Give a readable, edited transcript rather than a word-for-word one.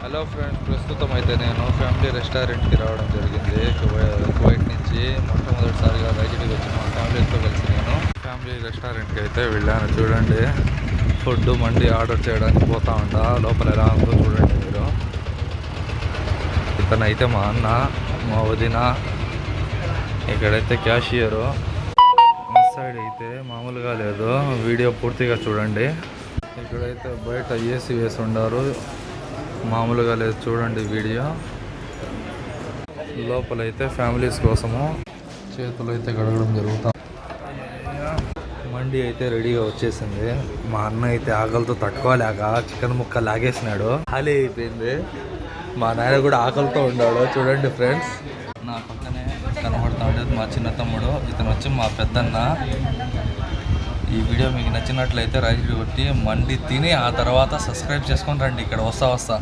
Hello friends, ప్రస్తుతం అయితే నేను ఫ్యామిలీ రెస్టారెంట్కి రావడం జరిగింది. కువైట్ నుంచి మొట్టమొదటిసారిగా రైజుడికి వచ్చి మా ఫ్యామిలీతో కలిసి నేను ఫ్యామిలీ రెస్టారెంట్కి అయితే వెళ్ళాను. చూడండి, ఫుడ్ మండి ఆర్డర్ చేయడానికి పోతా ఉంటా. లోపల ఎలా ఉందో చూడండి మీరు. ఇతనైతే మా అన్న, మా వదిన. ఇక్కడైతే క్యాషియరు. మిస్ సైడ్ అయితే మామూలుగా లేదు, వీడియో పూర్తిగా చూడండి. ఇక్కడైతే బయట ఏసీ వేసి ఉండారు, మామూలుగా లేదు. చూడండి వీడియో. లోపలైతే ఫ్యామిలీస్ కోసము చేతులు అయితే కడగడం జరుగుతుంది. మండి అయితే రెడీగా వచ్చేసింది. మా అన్న అయితే ఆకలితో తట్టుకోలేక చికెన్ ముక్క లాగేసినాడు. ఖాళీ అయిపోయింది. మా నాయన కూడా ఆకలితో ఉన్నాడు. చూడండి ఫ్రెండ్స్, నా పక్కనే కనబడతా ఉండేది మా చిన్న తమ్ముడు. ఇతను వచ్చి మా పెద్దన్న. ఈ వీడియో మీకు నచ్చినట్లయితే రైట్ కొట్టి మండి తిని ఆ తర్వాత సబ్స్క్రైబ్ చేసుకొని రండి. ఇక్కడ వస్తా